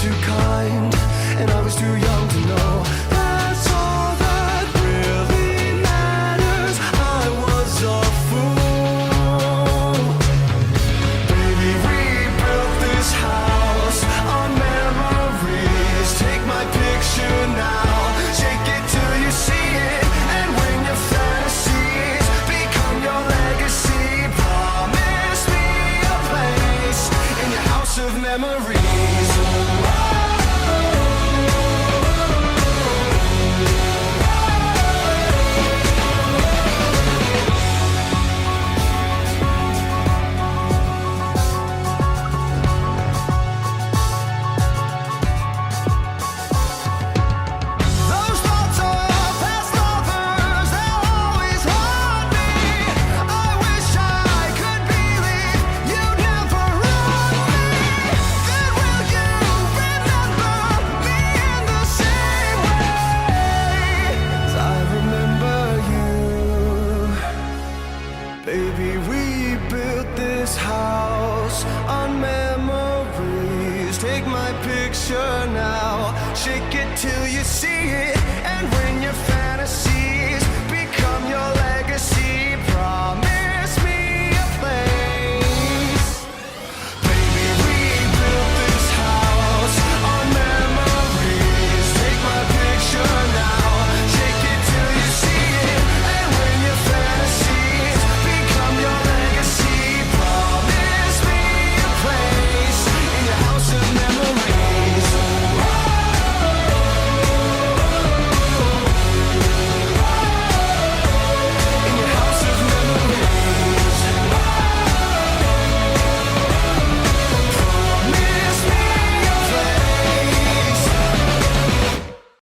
too kind, and I was too young to know. That's all that really matters. I was a fool. Baby, we built this house on memories. Take my picture now, shake it till you see it, and when your fantasies become your legacy, promise me a place in your house of memories. Those thoughts of past lovers, they'll always haunt me. I wish I could believe you'd never run me. Then will you remember me in the same way as I remember you? Baby, we built this house on memories. Take my picture